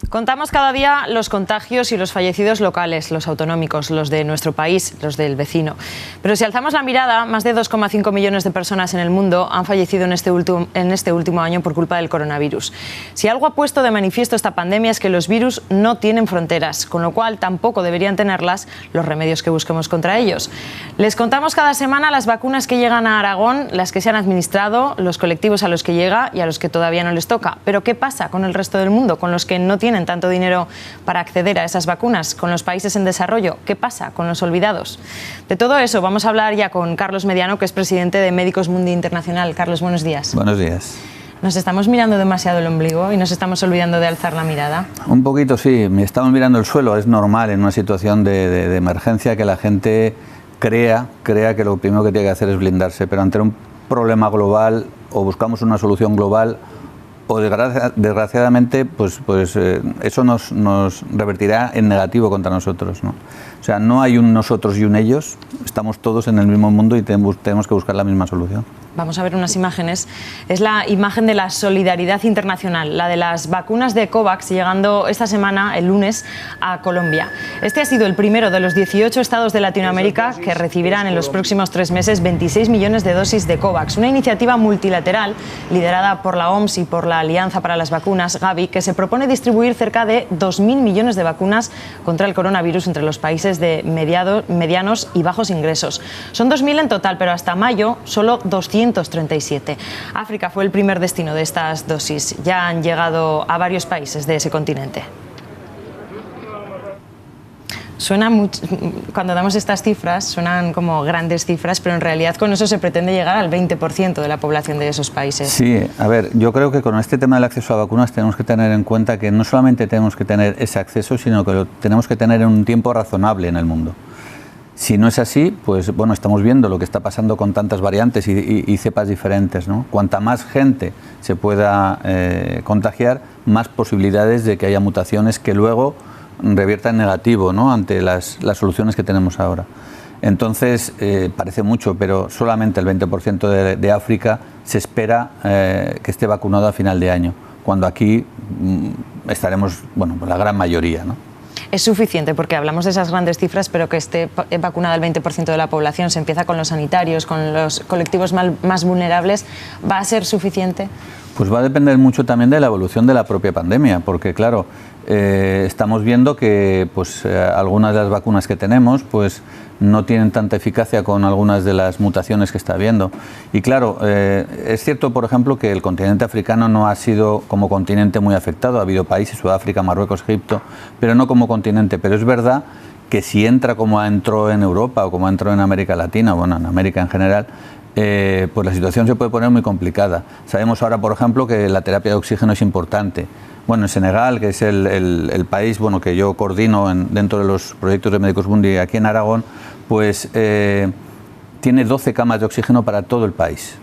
Contamos cada día los contagios y los fallecidos locales, los autonómicos, los de nuestro país, los del vecino. Pero si alzamos la mirada, más de 2,5 millones de personas en el mundo han fallecido en este último año por culpa del coronavirus. Si algo ha puesto de manifiesto esta pandemia es que los virus no tienen fronteras, con lo cual tampoco deberían tenerlas los remedios que busquemos contra ellos. Les contamos cada semana las vacunas que llegan a Aragón, las que se han administrado, los colectivos a los que llega y a los que todavía no les toca. Pero ¿qué pasa con el resto del mundo, con los que no tienen tanto dinero para acceder a esas vacunas, con los países en desarrollo? ¿Qué pasa con los olvidados? De todo eso vamos a hablar ya con Carlos Mediano, que es presidente de Médicos Mundi Internacional. Carlos, buenos días. Buenos días. ¿Nos estamos mirando demasiado el ombligo y nos estamos olvidando de alzar la mirada? Un poquito sí, estamos mirando el suelo. Es normal en una situación de emergencia que la gente crea que lo primero que tiene que hacer es blindarse, pero ante un problema global o buscamos una solución global o desgraciadamente eso nos revertirá en negativo contra nosotros, ¿no? O sea, no hay un nosotros y un ellos, estamos todos en el mismo mundo y tenemos que buscar la misma solución. Vamos a ver unas imágenes. Es la imagen de la solidaridad internacional, la de las vacunas de COVAX llegando esta semana, el lunes, a Colombia. Este ha sido el primero de los 18 estados de Latinoamérica que recibirán en los próximos 3 meses 26 millones de dosis de COVAX, una iniciativa multilateral liderada por la OMS y por la Alianza para las Vacunas, Gavi, que se propone distribuir cerca de 2.000 millones de vacunas contra el coronavirus entre los países de medianos y bajos ingresos. Son 2.000 en total, pero hasta mayo solo 237. África fue el primer destino de estas dosis. Ya han llegado a varios países de ese continente. Cuando damos estas cifras, suenan como grandes cifras, pero en realidad con eso se pretende llegar al 20% de la población de esos países. Sí, a ver, yo creo que con este tema del acceso a vacunas tenemos que tener en cuenta que no solamente tenemos que tener ese acceso, sino que lo tenemos que tener en un tiempo razonable en el mundo. Si no es así, pues bueno, estamos viendo lo que está pasando con tantas variantes y cepas diferentes, ¿no? Cuanta más gente se pueda contagiar, más posibilidades de que haya mutaciones que luego revierta en negativo, ¿no? Ante las soluciones que tenemos ahora. Entonces, parece mucho, pero solamente el 20% de África se espera que esté vacunado a final de año, cuando aquí estaremos, bueno, la gran mayoría, ¿no? Es suficiente, porque hablamos de esas grandes cifras, pero que esté vacunada el 20% de la población, se empieza con los sanitarios, con los colectivos más vulnerables, ¿va a ser suficiente? Pues va a depender mucho también de la evolución de la propia pandemia, porque claro, estamos viendo que algunas de las vacunas que tenemos no tienen tanta eficacia con algunas de las mutaciones que está habiendo. Y claro, es cierto, por ejemplo, que el continente africano no ha sido como continente muy afectado. Ha habido países, Sudáfrica, Marruecos, Egipto, pero no como continente. Pero es verdad que si entra como entró en Europa o como entró en América Latina, bueno, en América en general, pues la situación se puede poner muy complicada. Sabemos ahora, por ejemplo, que la terapia de oxígeno es importante. Bueno, en Senegal, que es el país que yo coordino dentro de los proyectos de Médicos Mundi aquí en Aragón, tiene 12 camas de oxígeno para todo el país.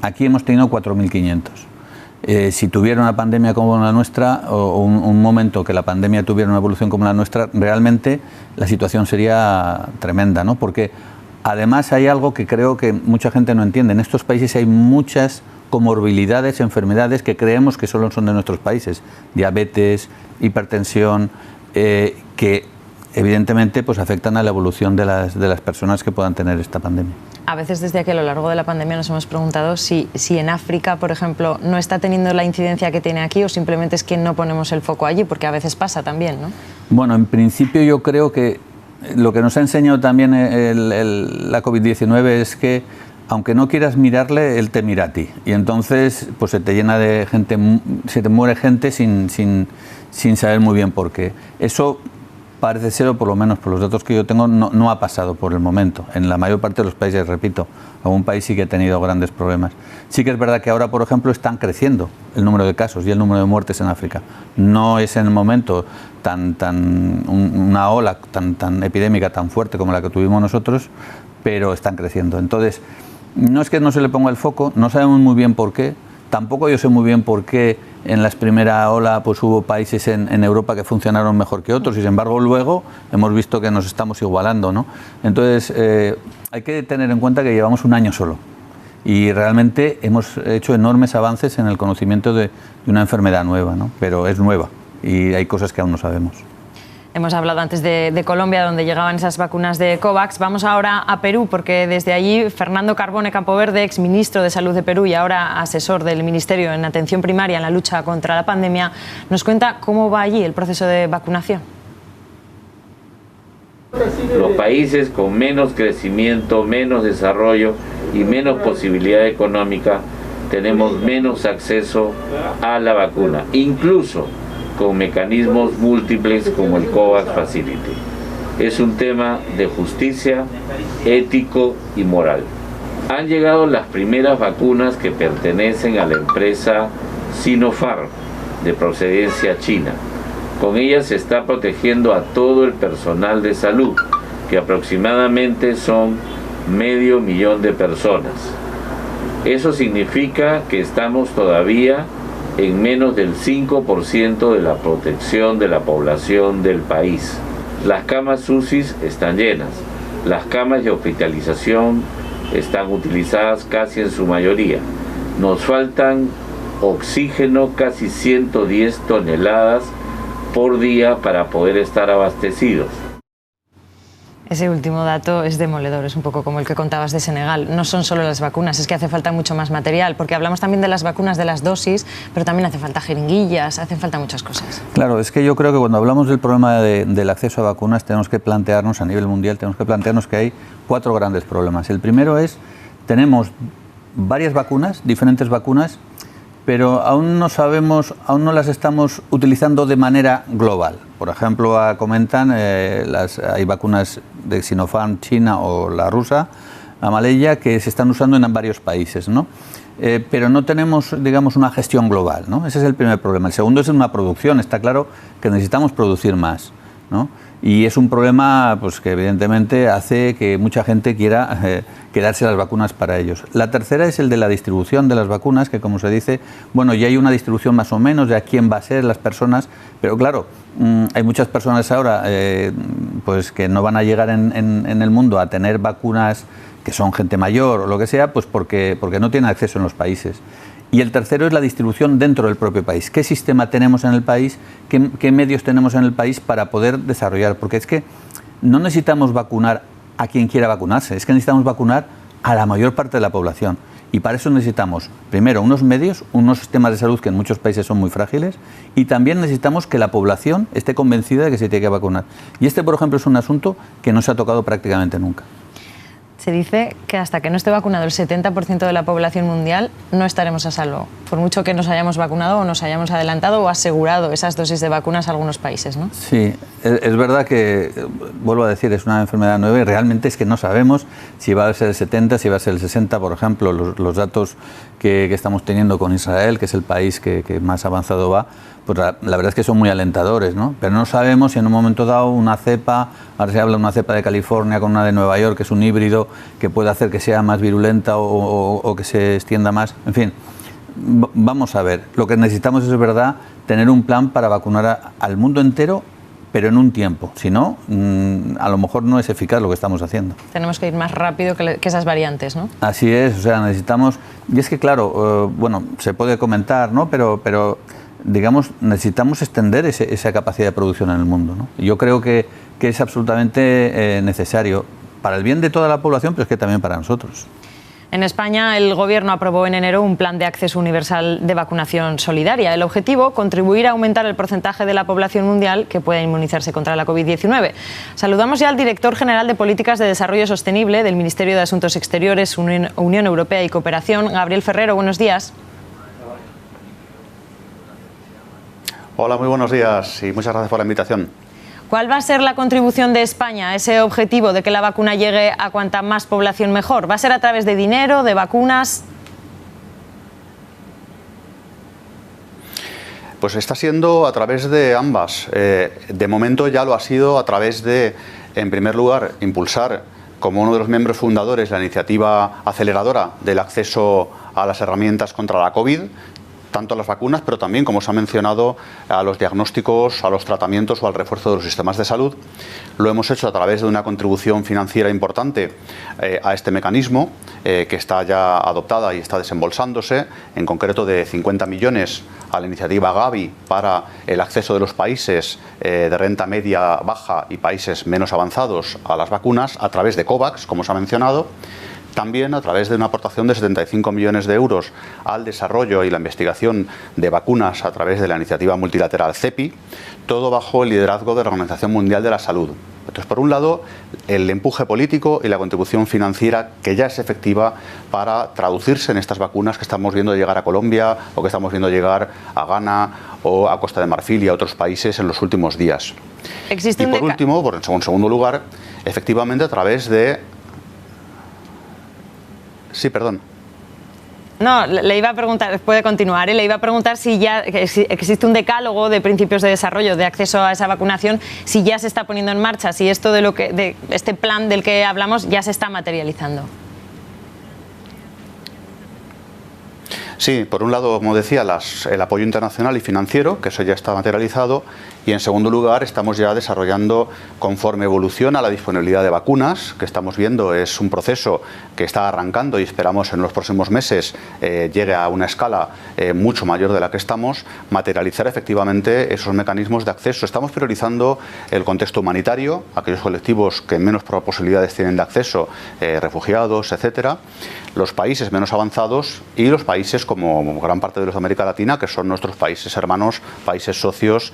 Aquí hemos tenido 4.500. Si tuviera una pandemia como la nuestra, o un momento que la pandemia tuviera una evolución como la nuestra, realmente la situación sería tremenda, ¿no? Porque además hay algo que creo que mucha gente no entiende. En estos países hay muchas comorbilidades, enfermedades que creemos que solo son de nuestros países. Diabetes, hipertensión, que evidentemente afectan a la evolución de las personas que puedan tener esta pandemia. A veces desde aquí a lo largo de la pandemia nos hemos preguntado si en África, por ejemplo, no está teniendo la incidencia que tiene aquí o simplemente es que no ponemos el foco allí, porque a veces pasa también, ¿no? Bueno, en principio yo creo que lo que nos ha enseñado también la COVID-19 es que aunque no quieras mirarle, él te mira a ti. Y entonces se te llena de gente, se te muere gente sin saber muy bien por qué. Eso parece ser, o por lo menos por los datos que yo tengo, no ha pasado por el momento. En la mayor parte de los países, repito, algún país sí que ha tenido grandes problemas. Sí que es verdad que ahora, por ejemplo, están creciendo el número de casos y el número de muertes en África. No es en el momento una ola tan epidémica, tan fuerte como la que tuvimos nosotros, pero están creciendo. Entonces, no es que no se le ponga el foco, no sabemos muy bien por qué, Tampoco yo sé muy bien por qué en la primera ola pues hubo países en Europa que funcionaron mejor que otros y sin embargo luego hemos visto que nos estamos igualando, ¿no? Entonces hay que tener en cuenta que llevamos un año solo y realmente hemos hecho enormes avances en el conocimiento de una enfermedad nueva, ¿no? Pero es nueva y hay cosas que aún no sabemos. Hemos hablado antes de Colombia, donde llegaban esas vacunas de COVAX. Vamos ahora a Perú, porque desde allí Fernando Carbone Campoverde, exministro de Salud de Perú y ahora asesor del Ministerio en Atención Primaria en la lucha contra la pandemia, nos cuenta cómo va allí el proceso de vacunación. Los países con menos crecimiento, menos desarrollo y menos posibilidad económica tenemos menos acceso a la vacuna, incluso con mecanismos múltiples como el COVAX Facility. Es un tema de justicia, ético y moral. Han llegado las primeras vacunas que pertenecen a la empresa Sinopharm, de procedencia china. Con ellas se está protegiendo a todo el personal de salud, que aproximadamente son 500.000 de personas. Eso significa que estamos todavía en menos del 5% de la protección de la población del país. Las camas UCI están llenas, las camas de hospitalización están utilizadas casi en su mayoría. Nos faltan oxígeno, casi 110 toneladas por día para poder estar abastecidos. Ese último dato es demoledor, es un poco como el que contabas de Senegal. No son solo las vacunas, es que hace falta mucho más material, porque hablamos también de las vacunas de las dosis, pero también hace falta jeringuillas, hacen falta muchas cosas. Claro, es que yo creo que cuando hablamos del problema del acceso a vacunas tenemos que plantearnos, a nivel mundial, tenemos que plantearnos que hay 4 grandes problemas. El primero es, tenemos varias vacunas, diferentes vacunas, pero aún no sabemos, aún no las estamos utilizando de manera global. Por ejemplo, comentan, hay vacunas de Sinopharm china o la rusa, Amaleya, que se están usando en varios países, ¿no? Pero no tenemos, digamos, una gestión global, ¿no? Ese es el primer problema. El segundo es una producción. Está claro que necesitamos producir más, ¿no? Y es un problema pues, que evidentemente hace que mucha gente quiera quedarse las vacunas para ellos. La tercera es el de la distribución de las vacunas, que como se dice, bueno, ya hay una distribución más o menos de a quién va a ser las personas, pero claro, hay muchas personas ahora pues que no van a llegar en el mundo a tener vacunas que son gente mayor o lo que sea, pues porque no tienen acceso en los países. Y el tercero es la distribución dentro del propio país. ¿Qué sistema tenemos en el país? ¿Qué medios tenemos en el país para poder desarrollar? Porque es que no necesitamos vacunar a quien quiera vacunarse, es que necesitamos vacunar a la mayor parte de la población. Y para eso necesitamos, primero, unos medios, unos sistemas de salud que en muchos países son muy frágiles, y también necesitamos que la población esté convencida de que se tiene que vacunar. Y este, por ejemplo, es un asunto que no se ha tocado prácticamente nunca. Se dice que hasta que no esté vacunado el 70% de la población mundial no estaremos a salvo, por mucho que nos hayamos vacunado o nos hayamos adelantado o asegurado esas dosis de vacunas a algunos países, ¿no? Sí, es verdad que, vuelvo a decir, es una enfermedad nueva y realmente es que no sabemos si va a ser el 70, si va a ser el 60, por ejemplo, los datos que estamos teniendo con Israel, que es el país que más avanzado va, pues la verdad es que son muy alentadores, ¿no? Pero no sabemos si en un momento dado una cepa, ahora se habla de una cepa de California con una de Nueva York, que es un híbrido que puede hacer que sea más virulenta o que se extienda más. En fin, vamos a ver. Lo que necesitamos es verdad tener un plan para vacunar al mundo entero, pero en un tiempo. Si no, a lo mejor no es eficaz lo que estamos haciendo. Tenemos que ir más rápido que esas variantes, ¿no? Así es, o sea, necesitamos... Y es que, claro, bueno, se puede comentar, ¿no? Pero digamos, necesitamos extender esa capacidad de producción en el mundo, ¿no? Yo creo que es absolutamente necesario para el bien de toda la población, pero es que también para nosotros. En España, el Gobierno aprobó en enero un plan de acceso universal de vacunación solidaria. El objetivo, contribuir a aumentar el porcentaje de la población mundial que pueda inmunizarse contra la COVID-19. Saludamos ya al director general de Políticas de Desarrollo Sostenible del Ministerio de Asuntos Exteriores, Unión Europea y Cooperación, Gabriel Ferrero. Buenos días. Hola, muy buenos días y muchas gracias por la invitación. ¿Cuál va a ser la contribución de España a ese objetivo de que la vacuna llegue a cuanta más población mejor? ¿Va a ser a través de dinero, de vacunas? Pues está siendo a través de ambas. De momento ya lo ha sido a través de, en primer lugar, impulsar como uno de los miembros fundadores la iniciativa aceleradora del acceso a las herramientas contra la COVID, tanto a las vacunas, pero también, como se ha mencionado, a los diagnósticos, a los tratamientos o al refuerzo de los sistemas de salud. Lo hemos hecho a través de una contribución financiera importante a este mecanismo, que está ya adoptada y está desembolsándose, en concreto de 50 millones a la iniciativa Gavi para el acceso de los países de renta media baja y países menos avanzados a las vacunas a través de COVAX, como se ha mencionado. También a través de una aportación de 75 millones de euros al desarrollo y la investigación de vacunas a través de la iniciativa multilateral CEPI, todo bajo el liderazgo de la Organización Mundial de la Salud. Entonces, por un lado, el empuje político y la contribución financiera que ya es efectiva para traducirse en estas vacunas que estamos viendo llegar a Colombia o que estamos viendo llegar a Ghana o a Costa de Marfil y a otros países en los últimos días. Y por último, en segundo lugar, efectivamente a través de... Sí, perdón. No, le iba a preguntar, puede continuar, le iba a preguntar si ya existe un decálogo de principios de desarrollo, de acceso a esa vacunación, si ya se está poniendo en marcha, si esto de este plan del que hablamos ya se está materializando. Sí, por un lado, como decía, el apoyo internacional y financiero, que eso ya está materializado, y en segundo lugar estamos ya desarrollando, conforme evoluciona la disponibilidad de vacunas, que estamos viendo es un proceso que está arrancando y esperamos en los próximos meses llegue a una escala mucho mayor de la que estamos, materializar efectivamente esos mecanismos de acceso. Estamos priorizando el contexto humanitario, aquellos colectivos que menos posibilidades tienen de acceso, refugiados, etcétera, los países menos avanzados y los países como gran parte de los de América Latina, que son nuestros países hermanos, países socios,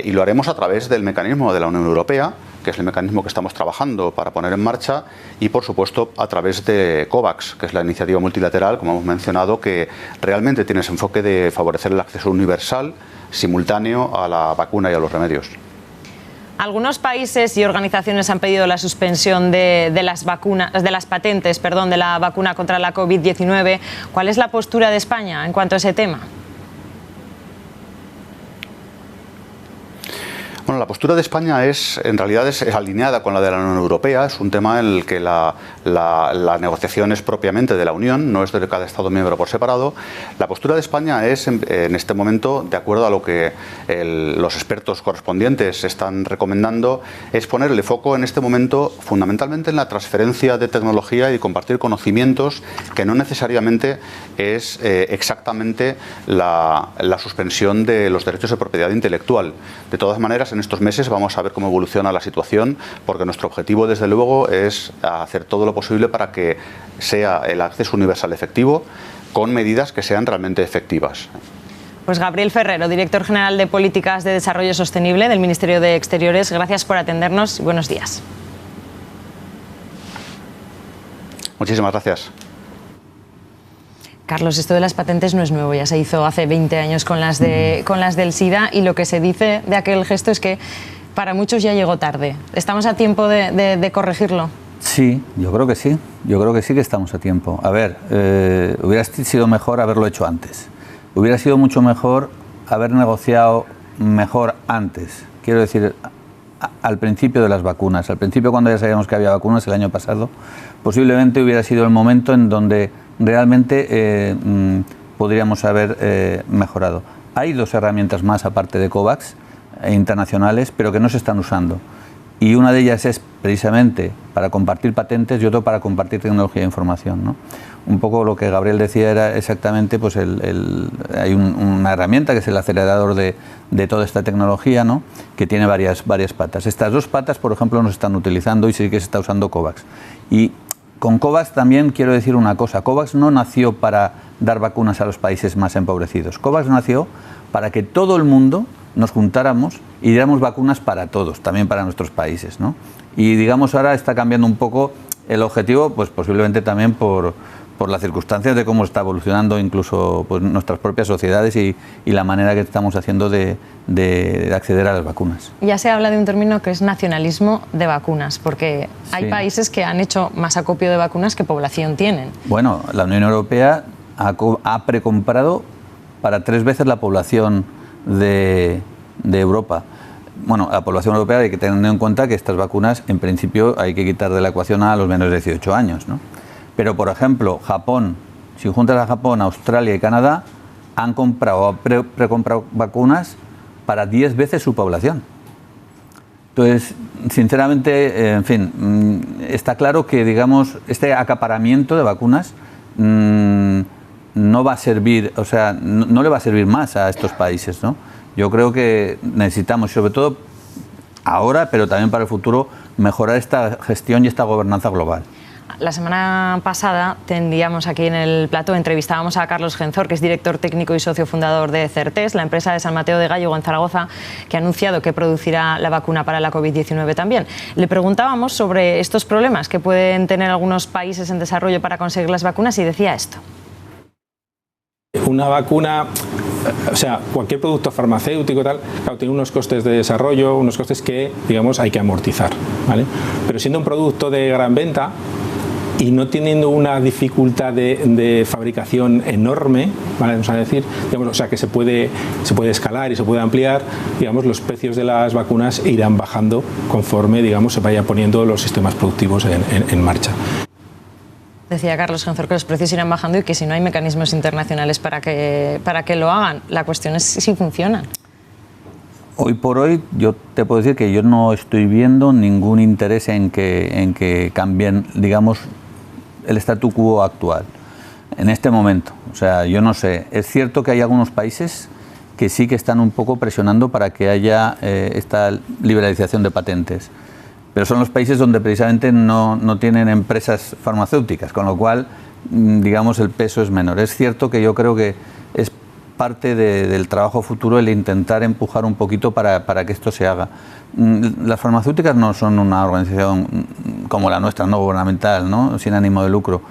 y lo haremos a través del mecanismo de la Unión Europea, que es el mecanismo que estamos trabajando para poner en marcha, y por supuesto a través de COVAX, que es la iniciativa multilateral, como hemos mencionado, que realmente tiene ese enfoque de favorecer el acceso universal, simultáneo a la vacuna y a los remedios. Algunos países y organizaciones han pedido la suspensión de las patentes, de la vacuna contra la COVID-19. ¿Cuál es la postura de España en cuanto a ese tema? Bueno, la postura de España en realidad es alineada con la de la Unión Europea. Es un tema en el que la negociación es propiamente de la Unión, no es de cada Estado miembro por separado. La postura de España es, en este momento, de acuerdo a lo que los expertos correspondientes están recomendando, es ponerle foco en este momento fundamentalmente en la transferencia de tecnología y compartir conocimientos, que no necesariamente es exactamente la suspensión de los derechos de propiedad intelectual. De todas maneras, en estos meses vamos a ver cómo evoluciona la situación, porque nuestro objetivo, desde luego, es hacer todo lo posible para que sea el acceso universal efectivo, con medidas que sean realmente efectivas. Pues Gabriel Ferrero, director general de Políticas de Desarrollo Sostenible del Ministerio de Exteriores, gracias por atendernos y buenos días. Muchísimas gracias. Carlos, esto de las patentes no es nuevo, ya se hizo hace 20 años con las del SIDA, y lo que se dice de aquel gesto es que para muchos ya llegó tarde. ¿Estamos a tiempo de corregirlo? Sí, yo creo que sí. Yo creo que sí que estamos a tiempo. A ver, hubiera sido mejor haberlo hecho antes. Hubiera sido mucho mejor haber negociado mejor antes. Quiero decir, al principio de las vacunas. Al principio, cuando ya sabíamos que había vacunas el año pasado, posiblemente hubiera sido el momento en donde realmente podríamos haber mejorado. Hay dos herramientas más, aparte de COVAX, internacionales, pero que no se están usando. Y una de ellas es precisamente para compartir patentes y otro para compartir tecnología e información, ¿no? Un poco lo que Gabriel decía era exactamente, pues hay una herramienta que es el acelerador de toda esta tecnología, ¿no? Que tiene varias patas. Estas dos patas, por ejemplo, no se están utilizando y sí que se está usando COVAX. Y con COVAX también quiero decir una cosa. COVAX no nació para dar vacunas a los países más empobrecidos. COVAX nació para que todo el mundo nos juntáramos y diéramos vacunas para todos, también para nuestros países, ¿no? Y digamos ahora está cambiando un poco el objetivo, pues posiblemente también por las circunstancias de cómo está evolucionando incluso pues, nuestras propias sociedades y la manera que estamos haciendo de acceder a las vacunas. Ya se habla de un término que es nacionalismo de vacunas, porque hay países que han hecho más acopio de vacunas que población tienen. Bueno, la Unión Europea ha precomprado para 3 veces la población de Europa. Bueno, la población europea hay que tener en cuenta que estas vacunas, en principio, hay que quitar de la ecuación a los menores de 18 años, ¿no? Pero, por ejemplo, Japón si juntas a Japón, Australia y Canadá, han comprado, precomprado vacunas para 10 veces su población. Entonces, sinceramente, en fin, está claro que, digamos, este acaparamiento de vacunas no va a servir, o sea, no le va a servir más a estos países, ¿no? Yo creo que necesitamos, sobre todo ahora, pero también para el futuro, mejorar esta gestión y esta gobernanza global. La semana pasada tendríamos aquí en el plató, entrevistábamos a Carlos Genzor, que es director técnico y socio fundador de Certés, la empresa de San Mateo de Gállego en Zaragoza, que ha anunciado que producirá la vacuna para la COVID-19 también. Le preguntábamos sobre estos problemas que pueden tener algunos países en desarrollo para conseguir las vacunas y decía esto. Una vacuna, o sea, cualquier producto farmacéutico tal, claro, tiene unos costes de desarrollo, unos costes que, digamos, hay que amortizar, ¿vale? Pero siendo un producto de gran venta y no teniendo una dificultad de fabricación enorme, ¿vale? Vamos a decir, digamos, o sea, que se puede escalar y se puede ampliar, digamos, los precios de las vacunas irán bajando conforme, digamos, se vaya poniendo los sistemas productivos en marcha. Decía Carlos Genzor que los precios irán bajando y que si no hay mecanismos internacionales para que lo hagan, la cuestión es si funcionan. Hoy por hoy yo te puedo decir que yo no estoy viendo ningún interés en que cambien, digamos, el statu quo actual en este momento. O sea, yo no sé. Es cierto que hay algunos países que sí que están un poco presionando para que haya esta liberalización de patentes. Pero son los países donde precisamente no tienen empresas farmacéuticas, con lo cual, digamos, el peso es menor. Es cierto que yo creo que es parte del trabajo futuro el intentar empujar un poquito para que esto se haga. Las farmacéuticas no son una organización como la nuestra, no gubernamental, ¿no? Sin ánimo de lucro,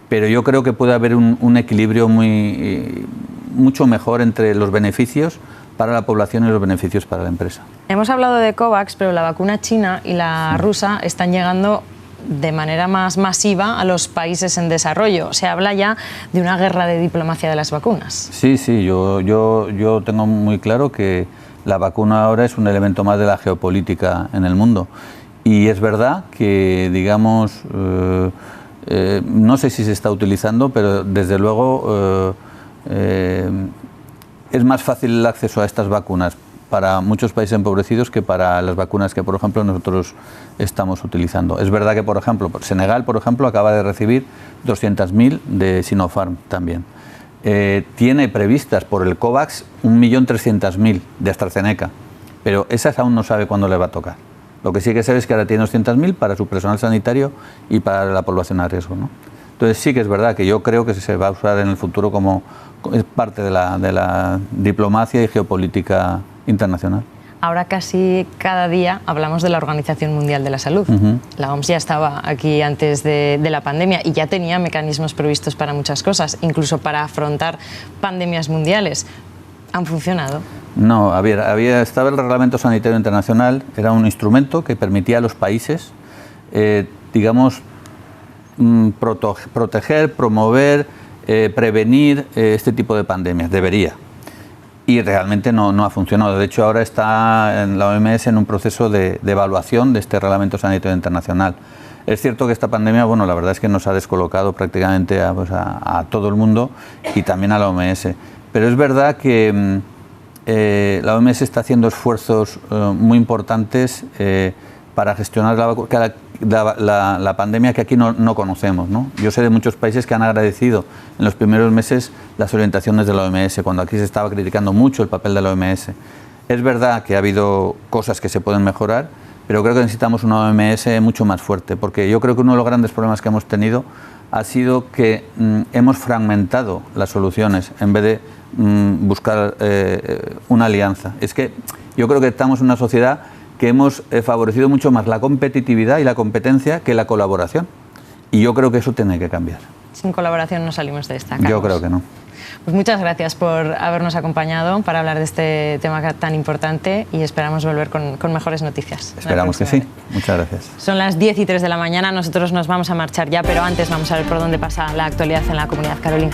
pero yo creo que puede haber un equilibrio mucho mejor entre los beneficios para la población y los beneficios para la empresa. Hemos hablado de COVAX, pero la vacuna china y la rusa están llegando de manera más masiva a los países en desarrollo. Se habla ya de una guerra de diplomacia de las vacunas. Sí, yo tengo muy claro que la vacuna ahora es un elemento más de la geopolítica en el mundo. Y es verdad que, digamos, no sé si se está utilizando, pero desde luego es más fácil el acceso a estas vacunas para muchos países empobrecidos que para las vacunas que, por ejemplo, nosotros estamos utilizando. Es verdad que, por ejemplo, Senegal, por ejemplo, acaba de recibir 200.000 de Sinopharm también. Tiene previstas por el COVAX 1.300.000 de AstraZeneca, pero esas aún no sabe cuándo le va a tocar. Lo que sí que sabe es que ahora tiene 200.000 para su personal sanitario y para la población a riesgo, ¿no? Entonces sí que es verdad que yo creo que se va a usar en el futuro como es parte de la diplomacia y geopolítica internacional. Ahora casi cada día hablamos de la Organización Mundial de la Salud. La OMS ya estaba aquí antes de la pandemia y ya tenía mecanismos previstos para muchas cosas, incluso para afrontar pandemias mundiales. ¿Han funcionado? No, estaba el Reglamento Sanitario Internacional, era un instrumento que permitía a los países, digamos, proteger, promover, prevenir este tipo de pandemias, debería. Y realmente no ha funcionado. De hecho, ahora está en la OMS en un proceso de evaluación de este Reglamento Sanitario Internacional. Es cierto que esta pandemia, bueno, la verdad es que nos ha descolocado prácticamente a todo el mundo y también a la OMS. Pero es verdad que la OMS está haciendo esfuerzos muy importantes para gestionar la pandemia que aquí no conocemos, ¿no? Yo sé de muchos países que han agradecido en los primeros meses las orientaciones de la OMS, cuando aquí se estaba criticando mucho el papel de la OMS. Es verdad que ha habido cosas que se pueden mejorar, pero creo que necesitamos una OMS mucho más fuerte, porque yo creo que uno de los grandes problemas que hemos tenido ha sido que hemos fragmentado las soluciones en vez de buscar una alianza. Es que yo creo que estamos en una sociedad que hemos favorecido mucho más la competitividad y la competencia que la colaboración. Y yo creo que eso tiene que cambiar. Sin colaboración no salimos de esta, Carlos. Yo creo que no. Pues muchas gracias por habernos acompañado para hablar de este tema tan importante y esperamos volver con mejores noticias. Esperamos que sí. Muchas gracias. Son las 10:03 de la mañana, nosotros nos vamos a marchar ya, pero antes vamos a ver por dónde pasa la actualidad en la Comunidad Carolina.